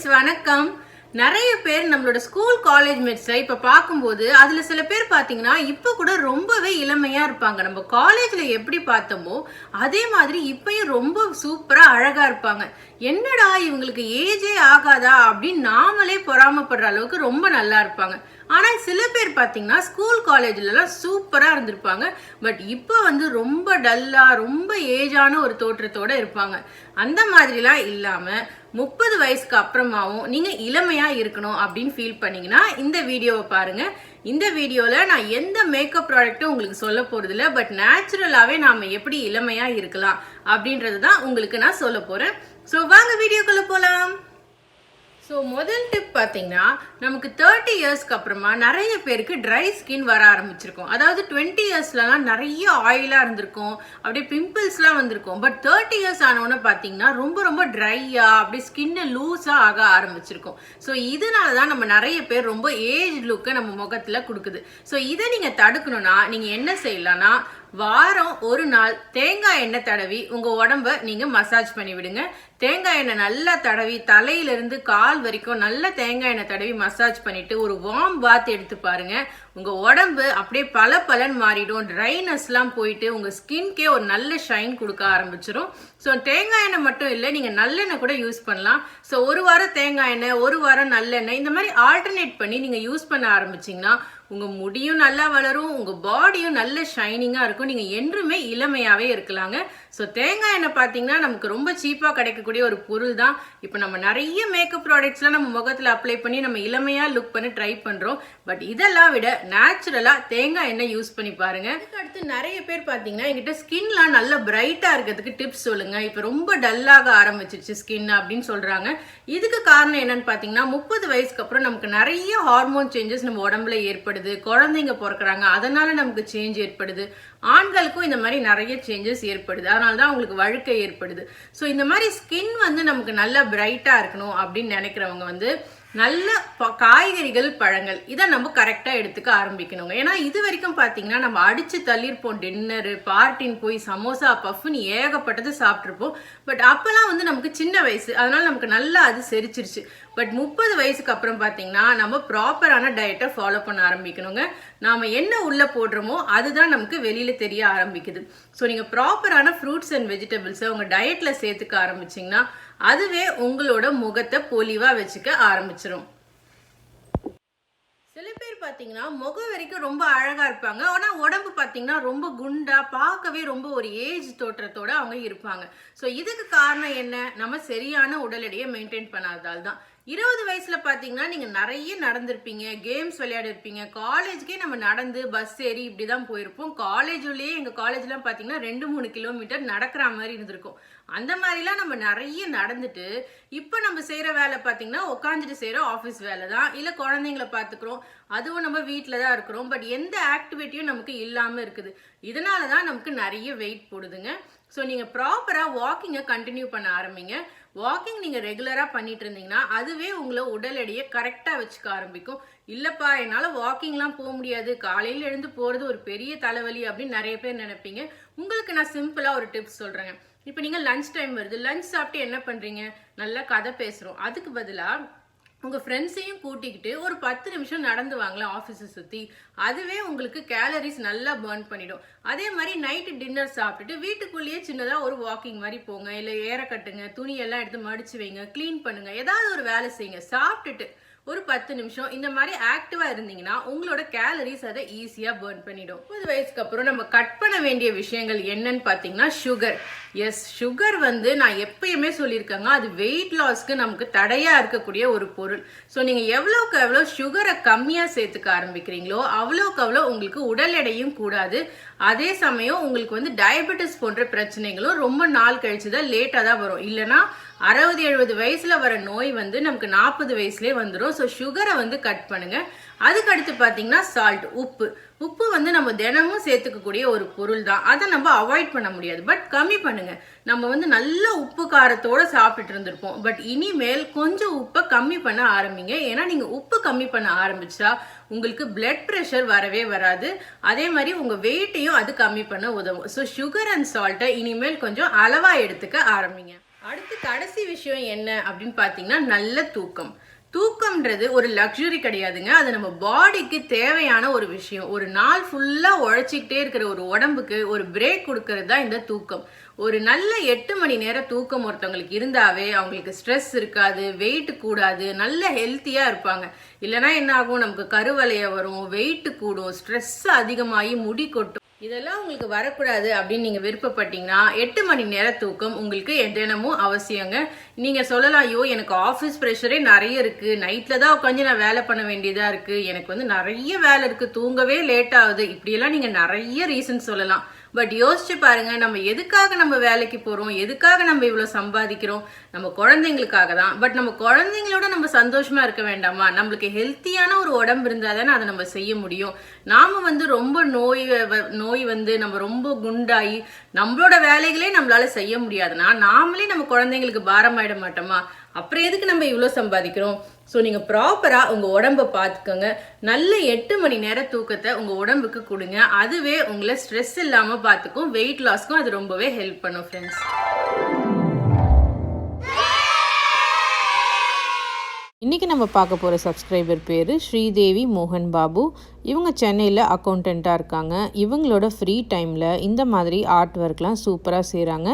Friends வணக்கம். நிறைய பேர் நம்மளோட ஸ்கூல் காலேஜ் மேட்ஸை இப்போ பார்க்கும்போது அதில் சில பேர் பார்த்தீங்கன்னா இப்போ கூட ரொம்பவே இளமையாக இருப்பாங்க. நம்ம காலேஜில் எப்படி பார்த்தோமோ அதே மாதிரி இப்பயும் ரொம்ப சூப்பராக அழகாக இருப்பாங்க. என்னடா இவங்களுக்கு ஏஜே ஆகாதா அப்படின்னு நாமளே பொறாமப்படுற அளவுக்கு ரொம்ப நல்லா இருப்பாங்க. ஆனால் சில பேர் பார்த்தீங்கன்னா ஸ்கூல் காலேஜ்லலாம் சூப்பராக இருந்திருப்பாங்க. பட் இப்போ ரொம்ப டல்லாக ரொம்ப ஏஜான ஒரு தோற்றத்தோடு இருப்பாங்க. அந்த மாதிரிலாம் இல்லாமல் 30 வயசுக்கு அப்புறமாவும் நீங்கள் இளமையாக இருக்கணும் அப்படின்னு ஃபீல் பண்ணீங்கன்னா இந்த வீடியோவை பாருங்கள். இந்த வீடியோவில் நான் எந்த மேக்கப் ப்ராடக்ட்டும் உங்களுக்கு சொல்ல போகிறதில்ல. பட் நேச்சுரலாகவே நாம் எப்படி இளமையாக இருக்கலாம் அப்படின்றது தான் உங்களுக்கு நான் சொல்ல போகிறேன். ஸோ வாங்க வீடியோக்குள்ளே போகலாம். ஸோ முதல் டிப் பார்த்தீங்கன்னா, நமக்கு 30 இயர்ஸ்க்கு அப்புறமா நிறைய பேருக்கு ட்ரை ஸ்கின் வர ஆரம்பிச்சிருக்கும். அதாவது 20 இயர்ஸ்லலாம் நிறைய ஆயிலாக இருந்திருக்கும், அப்படியே பிம்பிள்ஸ்லாம் வந்திருக்கும். பட் 30 இயர்ஸ் ஆனவொன்னே பார்த்தீங்கன்னா ரொம்ப ட்ரையாக அப்படியே ஸ்கின்னு லூஸாக ஆக ஆரம்பிச்சிருக்கும். ஸோ இதனால தான் நம்ம நிறைய பேர் ரொம்ப ஏஜ் லுக்கை நம்ம முகத்தில் கொடுக்குது. ஸோ இதை நீங்கள் தடுக்கணும்னா நீங்கள் என்ன செய்யலாம்னா, வாரம் ஒரு நாள் தேங்காய் எண்ணெய் தடவி உங்கள் உடம்ப நீங்கள் மசாஜ் பண்ணி விடுங்க. தேங்காய் எண்ணெய் நல்லா தடவி தலையிலிருந்து கால் வரைக்கும் நல்லா தேங்காய் எண்ணெய் தடவி மசாஜ் பண்ணிட்டு ஒரு வார்ம் பாத் எடுத்து பாருங்க. உங்கள் உடம்பு அப்படியே பலன்னு மாறிடும். ட்ரைனஸ்லாம் போயிட்டு உங்கள் ஸ்கின்கே ஒரு நல்ல ஷைன் கொடுக்க ஆரம்பிச்சிடும். ஸோ தேங்காய் எண்ணெய் மட்டும் இல்லை, நீங்கள் நல்லெண்ணெய் கூட யூஸ் பண்ணலாம். ஸோ ஒரு வாரம் தேங்காய் எண்ணெய், ஒரு வாரம் நல்லெண்ணெய், இந்த மாதிரி ஆல்டர்னேட் பண்ணி நீங்கள் யூஸ் பண்ண ஆரம்பிச்சிங்கன்னா உங்கள் முடியும் நல்லா வளரும், உங்கள் பாடியும் நல்ல ஷைனிங்காக இருக்கும். நீங்கள் என்றுமே இளமையாகவே இருக்கலாங்க. ஸோ தேங்காய் எண்ணெய் பார்த்தீங்கன்னா நமக்கு ரொம்ப சீப்பாக கிடைக்கக்கூடிய ஒரு பொருள் தான். இப்போ நம்ம நிறைய மேக்கப் ப்ராடக்ட்ஸ்லாம் நம்ம முகத்தில் அப்ளை பண்ணி நம்ம இளமையாக லுக் பண்ணி ட்ரை பண்ணுறோம். பட் இதெல்லாம் விட நேச்சுரலாக தேங்காய் எண்ணெய் யூஸ் பண்ணி பாருங்கள். அதுக்கு அடுத்து நிறைய பேர் பார்த்தீங்கன்னா என்கிட்ட ஸ்கின்லாம் நல்லா பிரைட்டாக இருக்கிறதுக்கு டிப்ஸ் சொல்லுங்கள், இப்போ ரொம்ப டல்லாக ஆரம்பிச்சிருச்சு ஸ்கின் அப்படின்னு சொல்கிறாங்க. இதுக்கு காரணம் என்னன்னு பார்த்தீங்கன்னா, 30 வயசுக்கு அப்புறம் நமக்கு நிறைய ஹார்மோன் சேஞ்சஸ் நம்ம உடம்புல ஏற்படுது. குழந்தைங்க பிறக்கிறாங்க, அதனால நமக்கு சேஞ்ச் ஏற்படுது. ஆண்களுக்கும் இந்த மாதிரி நிறைய சேஞ்சஸ் ஏற்படுது, அதனால தான் அவங்களுக்கு வழுக்கை ஏற்படுது. ஸோ இந்த மாதிரி ஸ்கின் நமக்கு நல்லா பிரைட்டாக இருக்கணும் அப்படின்னு நினைக்கிறவங்க நல்ல காய்கறிகள் பழங்கள் இதை நம்ம கரெக்டாக எடுத்துக்க ஆரம்பிக்கணுங்க. ஏன்னா இது வரைக்கும் பார்த்தீங்கன்னா நம்ம அடித்து தள்ளியிருப்போம். டின்னரு பார்ட்டின்னு போய் சமோசா பஃப்னு ஏகப்பட்டது சாப்பிட்ருப்போம். பட் அப்போல்லாம் நமக்கு சின்ன வயசு, அதனால நமக்கு நல்லா அது செரிச்சிருச்சு. பட் 30 வயசுக்கு அப்புறம் பார்த்தீங்கன்னா நம்ம ப்ராப்பரான டயட்டை ஃபாலோ பண்ண ஆரம்பிக்கணுங்க. நாம் என்ன உள்ளே போடுறோமோ அதுதான் நமக்கு வெளியில் தெரிய ஆரம்பிக்குது. ஸோ நீங்கள் ப்ராப்பரான ஃப்ரூட்ஸ் அண்ட் வெஜிடபிள்ஸை உங்கள் டயட்டில் சேர்த்துக்க ஆரம்பிச்சிங்கன்னா அதுவே உங்களோட முகத்தை பொலிவாக வச்சுக்க ஆரம்பிச்சிடும். சில பேர் பார்த்தீங்கன்னா முகம் வரைக்கும் ரொம்ப அழகாக இருப்பாங்க, ஆனால் உடம்பு பார்த்தீங்கன்னா ரொம்ப குண்டாக பார்க்கவே ரொம்ப ஒரு ஏஜ் தோற்றத்தோடு அவங்க இருப்பாங்க. ஸோ இதுக்கு காரணம் என்ன? நம்ம சரியான உடல் எடையை மெயின்டைன் பண்ணாததால் தான். 20 வயசுல பார்த்தீங்கன்னா நீங்கள் நிறைய நடந்திருப்பீங்க, கேம்ஸ் விளையாடிருப்பீங்க. காலேஜுக்கே நம்ம நடந்து பஸ் ஏறி இப்படி தான் போயிருப்போம். காலேஜுலேயே எங்கள் காலேஜ்லாம் பார்த்தீங்கன்னா 2-3 கிலோமீட்டர் நடக்கிற மாதிரி இருந்திருக்கும். அந்த மாதிரிலாம் நம்ம நிறைய நடந்துட்டு இப்போ நம்ம செய்கிற வேலை பார்த்தீங்கன்னா உட்காந்துட்டு செய்கிற ஆஃபீஸ் வேலை தான், இல்லை குழந்தைங்கள பார்த்துக்கிறோம், அதுவும் நம்ம வீட்டில் தான் இருக்கிறோம். பட் எந்த ஆக்டிவிட்டியும் நமக்கு இல்லாமல் இருக்குது. இதனால தான் நமக்கு நிறைய வெயிட் போடுதுங்க. ஸோ நீங்கள் ப்ராப்பராக வாக்கிங்கை கண்டினியூ பண்ண ஆரம்பிங்க. வாக்கிங் நீங்கள் ரெகுலராக பண்ணிட்டு இருந்தீங்கன்னா அதுவே உங்களை உடல் எடையை கரெக்டாக வச்சுக்க ஆரம்பிக்கும். இல்லைப்பா என்னால் வாக்கிங்லாம் போக முடியாது, காலையில் எழுந்து போகிறது ஒரு பெரிய தலைவலி அப்படின்னு நிறைய பேர் நினைப்பீங்க. உங்களுக்கு நான் சிம்பிளாக ஒரு டிப்ஸ் சொல்கிறேங்க. இப்போ நீங்கள் லஞ்ச் டைம் வருது, லஞ்ச் சாப்பிட்டு என்ன பண்ணுறீங்க? நல்லா கதை பேசுகிறோம். அதுக்கு பதிலாக உங்கள் ஃப்ரெண்ட்ஸையும் கூட்டிக்கிட்டு ஒரு 10 நிமிஷம் நடந்து வாங்கலாம் ஆஃபீஸை சுற்றி. அதுவே உங்களுக்கு கேலரிஸ் நல்லா பர்ன் பண்ணிடும். அதே மாதிரி நைட்டு டின்னர் சாப்பிட்டுட்டு வீட்டுக்குள்ளேயே சின்னதாக ஒரு வாக்கிங் மாதிரி போங்க, இல்லை ஏற கட்டுங்க, துணியெல்லாம் எடுத்து மடிச்சு வைங்க, க்ளீன் பண்ணுங்க, ஏதாவது ஒரு வேலை செய்யுங்க. சாப்பிட்டுட்டு ஒரு 10 நிமிஷம் இந்த மாதிரி ஆக்டிவா இருந்தீங்கன்னா உங்களோட கேலரிஸ் அதை ஈஸியா பர்ன் பண்ணிடும். 30 வயசுக்கு அப்புறம் நம்ம கட் பண்ண வேண்டிய விஷயங்கள் என்னன்னு பார்த்தீங்கன்னா சுகர். எஸ், சுகர் நான் எப்பயுமே சொல்லியிருக்கேங்க, அது வெயிட் லாஸ்க்கு நமக்கு தடையா இருக்கக்கூடிய ஒரு பொருள். ஸோ நீங்க எவ்வளோக்கு எவ்வளோ சுகரை கம்மியா சேர்த்துக்க ஆரம்பிக்கிறீங்களோ அவ்வளோக்கு அவ்வளோ உங்களுக்கு உடல் எடையும் கூடாது. அதே சமயம் உங்களுக்கு டயபெட்டிஸ் போன்ற பிரச்சனைகளும் ரொம்ப நாள் கழிச்சுதான் லேட்டாக தான் வரும். இல்லைன்னா 60-70 வயசுல வர நோய் நமக்கு 40 வயசுலேயே வந்துடும். ஸோ சுகரை கட் பண்ணுங்க. அதுக்கு அடுத்து பார்த்தீங்கன்னா சால்ட், உப்பு. உப்பு நம்ம தினமும் சேர்த்துக்கக்கூடிய ஒரு பொருள் தான், அதை நம்ம அவாய்ட் பண்ண முடியாது. பட் கம்மி பண்ணுங்க. நம்ம நல்ல உப்பு காரத்தோட சாப்பிட்டுட்டு இருந்திருப்போம். பட் இனிமேல் கொஞ்சம் உப்பை கம்மி பண்ண ஆரம்பிங்க. ஏன்னா நீங்க உப்பு கம்மி பண்ண ஆரம்பிச்சா உங்களுக்கு பிளட் ப்ரெஷர் வரவே வராது. அதே மாதிரி உங்க வெயிட்டையும் அது கம்மி பண்ண உதவும். ஸோ சுகர் அண்ட் சால்ட்டை இனிமேல் கொஞ்சம் அளவா எடுத்துக்க ஆரம்பிங்க. அடுத்து கடைசி விஷயம் என்ன அப்படின்னு பார்த்தீங்கன்னா நல்ல தூக்கம். தூக்கம்ன்றது ஒரு லக்ஸுரி கிடையாதுங்க. அது நம்ம பாடிக்கு தேவையான ஒரு விஷயம். ஒரு நாள் ஃபுல்லாக உழைச்சிக்கிட்டே இருக்கிற ஒரு உடம்புக்கு ஒரு பிரேக் கொடுக்கறது தான் இந்த தூக்கம். ஒரு நல்ல 8 மணி நேரம் தூக்கம் ஒருத்தவங்களுக்கு இருந்தாவே அவங்களுக்கு ஸ்ட்ரெஸ் இருக்காது, வெயிட் கூடாது, நல்ல ஹெல்த்தியாக இருப்பாங்க. இல்லைனா என்ன ஆகும், நமக்கு கருவளைய வரும், வெயிட் கூடும், ஸ்ட்ரெஸ் அதிகமாகி முடி கொட்டும். இதெல்லாம் உங்களுக்கு வரக்கூடாது அப்படின்னு நீங்கள் விருப்பப்பட்டீங்கன்னா 8 மணி நேர தூக்கம் உங்களுக்கு தினமும் அவசியங்க. நீங்கள் சொல்லலாம், ஐயோ எனக்கு ஆஃபீஸ் ப்ரெஷரே நிறைய இருக்குது, நைட்டில் தான் உட்காந்து நான் வேலை பண்ண வேண்டியதாக இருக்குது, எனக்கு வந்து நிறைய வேலை இருக்குது, தூங்கவே லேட் ஆகுது, இப்படியெல்லாம் நீங்கள் நிறைய ரீசன் சொல்லலாம். பட் யோசிச்சு பாருங்க, நம்ம எதுக்காக நம்ம வேலைக்கு போகிறோம், எதுக்காக நம்ம இவ்வளோ சம்பாதிக்கிறோம்? நம்ம குழந்தைங்களுக்காக தான். பட் நம்ம குழந்தைங்களோட நம்ம சந்தோஷமாக இருக்க வேண்டாமா? நம்மளுக்கு ஹெல்த்தியான ஒரு உடம்பு இருந்தால் தானே அதை நம்ம செய்ய முடியும். நாம் வந்து ரொம்ப நோய் வந்து நம்ம ரொம்ப குண்டாகி நம்மளோட வேலைகளே நம்மளால செய்ய முடியாதுன்னா நாமளே நம்ம குழந்தைங்களுக்கு பாரமாயிட மாட்டோமா? அப்புறம் எதுக்கு நம்ம இவ்வளோ சம்பாதிக்கிறோம்? ஸோ நீங்கள் ப்ராப்பராக உங்கள் உடம்பை பார்த்துக்கோங்க. நல்ல 8 மணி நேர தூக்கத்தை உங்கள் உடம்புக்கு கொடுங்க. அதுவே உங்களை ஸ்ட்ரெஸ் இல்லாமல் பார்த்துக்கும், வெயிட் லாஸ்க்கும் அது ரொம்பவே ஹெல்ப் பண்ணும் ஃப்ரெண்ட்ஸ். இன்றைக்கி நம்ம பார்க்க போகிற சப்ஸ்கிரைபர் பேர் ஸ்ரீதேவி மோகன் பாபு. இவங்க சென்னையில் அக்கௌண்டண்ட்டாக இருக்காங்க. இவங்களோட ஃப்ரீ டைமில் இந்த மாதிரி ஆர்ட் ஒர்க்லாம் சூப்பராக செய்கிறாங்க.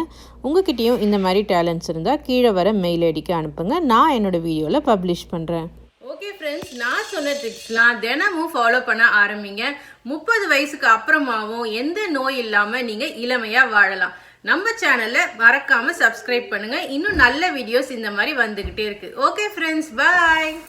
உங்ககிட்டயும் இந்த மாதிரி டேலண்ட்ஸ் இருந்தால் கீழே வர மெயில் ஐடிக்கு அனுப்புங்க, நான் என்னோடய வீடியோவில் பப்ளிஷ் பண்ணுறேன். ஓகே ஃப்ரெண்ட்ஸ், நான் சொன்ன டிப்ஸ்லாம் தினமும் ஃபாலோ பண்ண ஆரம்பிங்க. 30 வயசுக்கு அப்புறமாவும் எந்த நோய் இல்லாமல் நீங்கள் இளமையாக வாழலாம். நம்ம சேனலை மறக்காம சப்ஸ்கிரைப் பண்ணுங்க. இன்னும் நல்ல வீடியோஸ் இந்த மாதிரி வந்துகிட்டே இருக்கு. ஓகே ஃப்ரெண்ட்ஸ், பாய்.